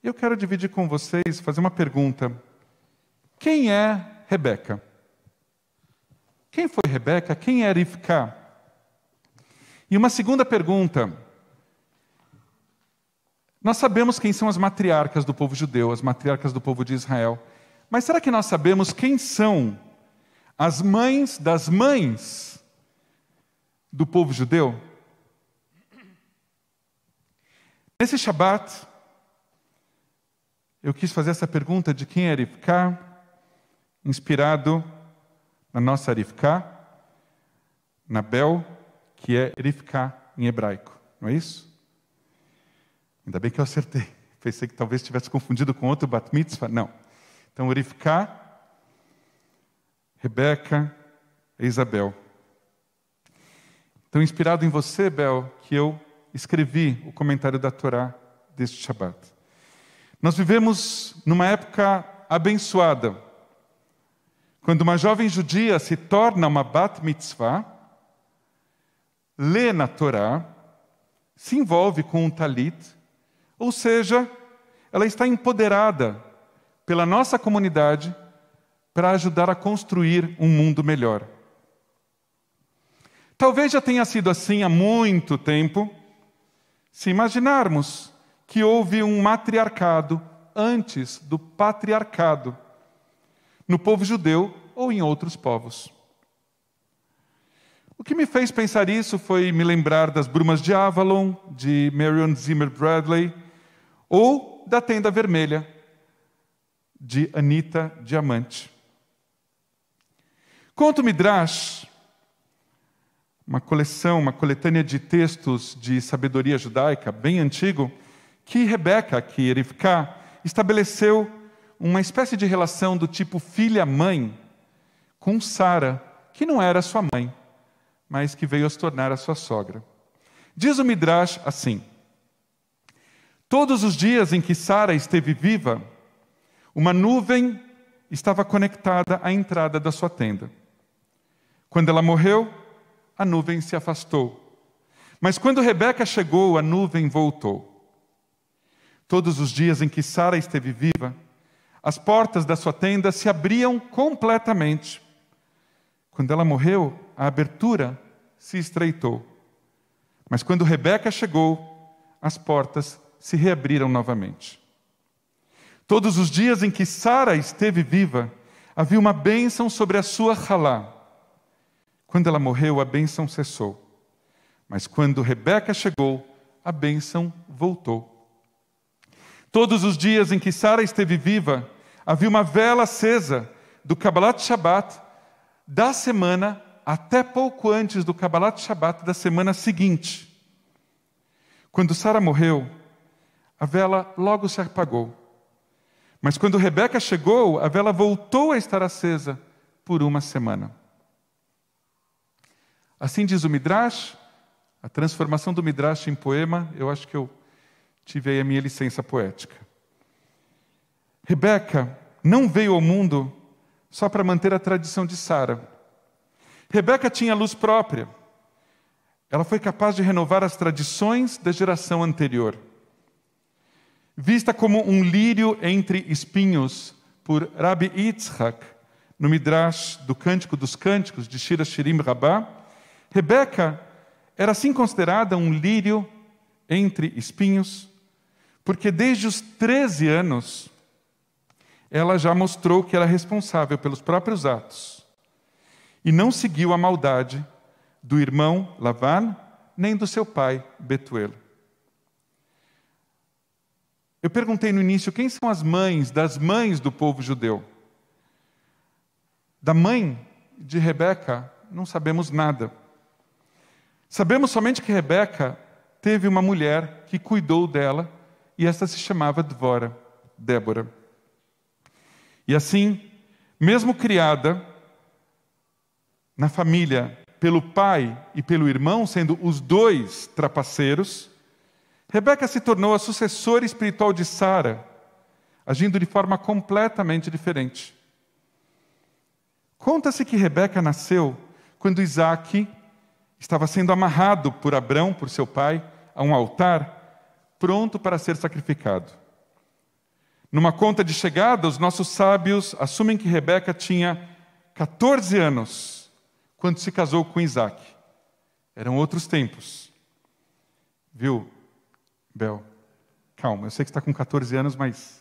Eu quero dividir com vocês, fazer uma pergunta. Quem é Rebeca? Quem foi Rebeca? Quem é Rivka? E uma segunda pergunta. Nós sabemos quem são as matriarcas do povo judeu, as matriarcas do povo de Israel. Mas será que nós sabemos quem são as mães das mães do povo judeu? Nesse Shabat, eu quis fazer essa pergunta de quem é Rivka, inspirado na nossa Rivka, na Bel, que é Rivka em hebraico, não é isso? Ainda bem que eu acertei. Pensei que talvez tivesse confundido com outro Bat Mitzvah. Não. Então, Rivka, Rebeca e Isabel. Então, inspirado em você, Bel, que eu escrevi o comentário da Torá deste Shabat. Nós vivemos numa época abençoada, quando uma jovem judia se torna uma Bat Mitzvah, lê na Torá, se envolve com um talit, ou seja, ela está empoderada pela nossa comunidade para ajudar a construir um mundo melhor. Talvez já tenha sido assim há muito tempo, se imaginarmos que houve um matriarcado antes do patriarcado, no povo judeu ou em outros povos. O que me fez pensar isso foi me lembrar das Brumas de Avalon, de Marion Zimmer Bradley, ou da Tenda Vermelha, de Anita Diamante. Conta o Midrash, uma coletânea de textos de sabedoria judaica bem antigo, que Rebeca, que Rivka, estabeleceu uma espécie de relação do tipo filha-mãe com Sara, que não era sua mãe, mas que veio a se tornar a sua sogra. Diz o Midrash assim: todos os dias em que Sara esteve viva, uma nuvem estava conectada à entrada da sua tenda. Quando ela morreu, a nuvem se afastou. Mas quando Rebeca chegou, a nuvem voltou. Todos os dias em que Sara esteve viva, as portas da sua tenda se abriam completamente. Quando ela morreu, a abertura se estreitou. Mas quando Rebeca chegou, as portas se reabriram novamente. Todos os dias em que Sara esteve viva, havia uma bênção sobre a sua halá. Quando ela morreu, a bênção cessou. Mas quando Rebeca chegou, a bênção voltou. Todos os dias em que Sara esteve viva, havia uma vela acesa do Kabbalat Shabbat da semana até pouco antes do Kabbalat Shabbat da semana seguinte. Quando Sara morreu, a vela logo se apagou. Mas quando Rebeca chegou, a vela voltou a estar acesa por uma semana. Assim diz o Midrash, a transformação do Midrash em poema, eu acho que eu tive aí a minha licença poética. Rebeca não veio ao mundo só para manter a tradição de Sara. Rebeca tinha luz própria. Ela foi capaz de renovar as tradições da geração anterior. Vista como um lírio entre espinhos por Rabbi Yitzhak, no Midrash do Cântico dos Cânticos, de Shir Hashirim Rabbah, Rebeca era assim considerada um lírio entre espinhos, porque desde os 13 anos, ela já mostrou que era responsável pelos próprios atos, e não seguiu a maldade do irmão Lavan, nem do seu pai Betuel. Eu perguntei no início, quem são as mães das mães do povo judeu? Da mãe de Rebeca, não sabemos nada. Sabemos somente que Rebeca teve uma mulher que cuidou dela, e esta se chamava Dvora, Débora. E assim, mesmo criada na família pelo pai e pelo irmão, sendo os dois trapaceiros, Rebeca se tornou a sucessora espiritual de Sara, agindo de forma completamente diferente. Conta-se que Rebeca nasceu quando Isaac estava sendo amarrado por Abrão, por seu pai, a um altar, pronto para ser sacrificado. Numa conta de chegada, os nossos sábios assumem que Rebeca tinha 14 anos quando se casou com Isaac. Eram outros tempos. Viu, Bel? Calma, eu sei que você está com 14 anos, mas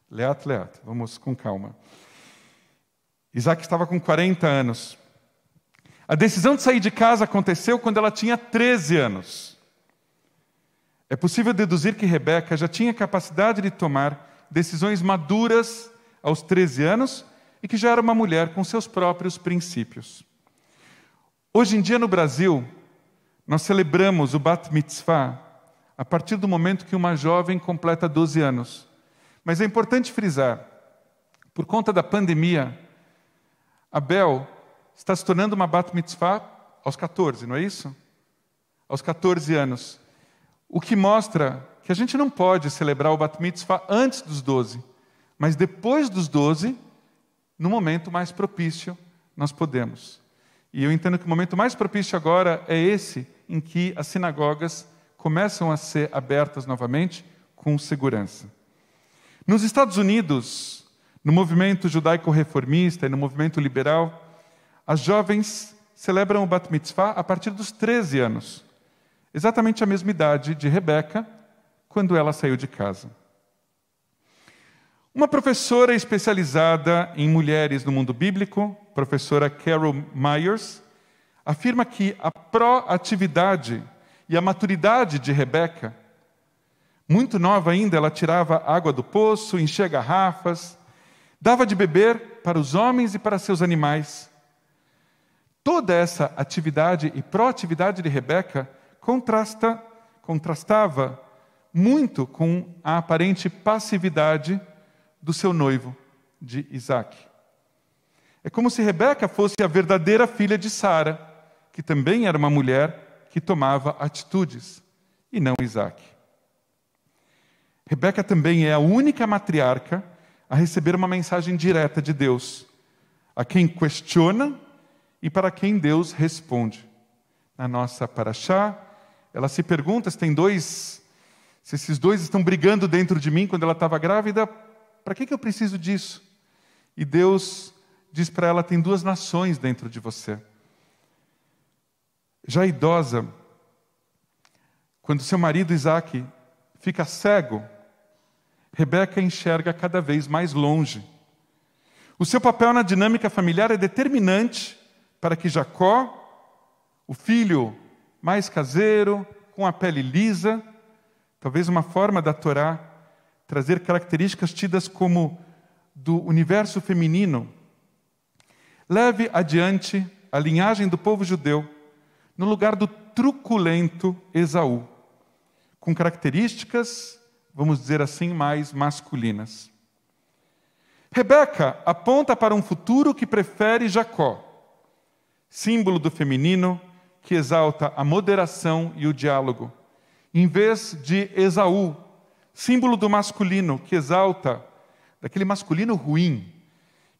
leato, vamos com calma. Isaac estava com 40 anos. A decisão de sair de casa aconteceu quando ela tinha 13 anos. É possível deduzir que Rebeca já tinha capacidade de tomar decisões maduras aos 13 anos e que já era uma mulher com seus próprios princípios. Hoje em dia no Brasil, nós celebramos o Bat Mitzvah a partir do momento que uma jovem completa 12 anos. Mas é importante frisar, por conta da pandemia, a Bel está se tornando uma Bat Mitzvah aos 14, não é isso? Aos 14 anos. O que mostra que a gente não pode celebrar o Bat Mitzvah antes dos 12, mas depois dos 12, no momento mais propício, nós podemos. E eu entendo que o momento mais propício agora é esse em que as sinagogas começam a ser abertas novamente com segurança. Nos Estados Unidos, no movimento judaico-reformista e no movimento liberal, as jovens celebram o Bat Mitzvah a partir dos 13 anos, exatamente a mesma idade de Rebeca, quando ela saiu de casa. Uma professora especializada em mulheres no mundo bíblico, professora Carol Myers, afirma que a proatividade e a maturidade de Rebeca, muito nova ainda, ela tirava água do poço, enchia garrafas, dava de beber para os homens e para seus animais. Toda essa atividade e proatividade de Rebeca contrastava muito com a aparente passividade do seu noivo, de Isaac. É como se Rebeca fosse a verdadeira filha de Sara, que também era uma mulher que tomava atitudes, e não Isaac. Rebeca também é a única matriarca a receber uma mensagem direta de Deus, a quem questiona e para quem Deus responde. Na nossa paraxá, ela se pergunta se esses dois estão brigando dentro de mim quando ela estava grávida, para que eu preciso disso? E Deus diz para ela, tem duas nações dentro de você. Já idosa, quando seu marido Isaac fica cego, Rebeca enxerga cada vez mais longe. O seu papel na dinâmica familiar é determinante para que Jacó, o filho mais caseiro, com a pele lisa, talvez uma forma da Torá trazer características tidas como do universo feminino, leve adiante a linhagem do povo judeu no lugar do truculento Esaú, com características, vamos dizer assim, mais masculinas. Rebeca aponta para um futuro que prefere Jacó, símbolo do feminino que exalta a moderação e o diálogo, em vez de Esaú, símbolo do masculino que exalta, daquele masculino ruim,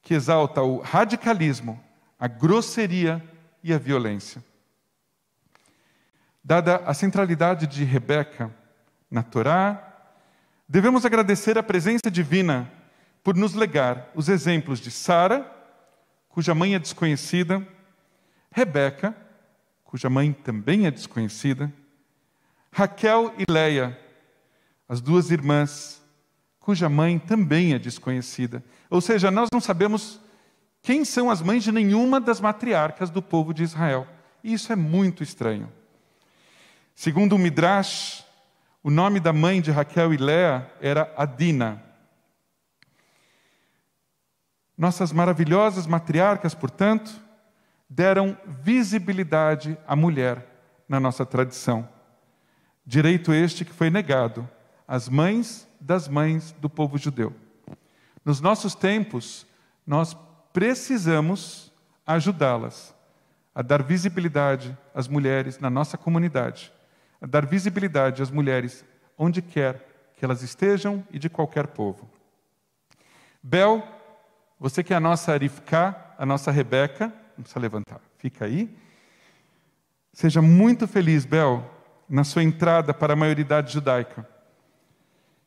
que exalta o radicalismo, a grosseria e a violência. Dada a centralidade de Rebeca na Torá, devemos agradecer a presença divina por nos legar os exemplos de Sara, cuja mãe é desconhecida, Rebeca, cuja mãe também é desconhecida, Raquel e Leia, as duas irmãs, cuja mãe também é desconhecida. Ou seja, nós não sabemos quem são as mães de nenhuma das matriarcas do povo de Israel. E isso é muito estranho. Segundo o Midrash, o nome da mãe de Raquel e Leia era Adina. Nossas maravilhosas matriarcas, portanto, deram visibilidade à mulher na nossa tradição. Direito este que foi negado às mães das mães do povo judeu. Nos nossos tempos, nós precisamos ajudá-las a dar visibilidade às mulheres na nossa comunidade, a dar visibilidade às mulheres onde quer que elas estejam e de qualquer povo. Bel, você que é a nossa Rivká, a nossa Rebeca, não precisa levantar, fica aí. Seja muito feliz, Bel, na sua entrada para a maioridade judaica.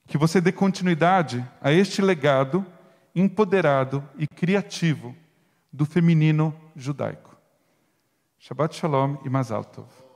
Que você dê continuidade a este legado empoderado e criativo do feminino judaico. Shabbat Shalom e Mazal Tov.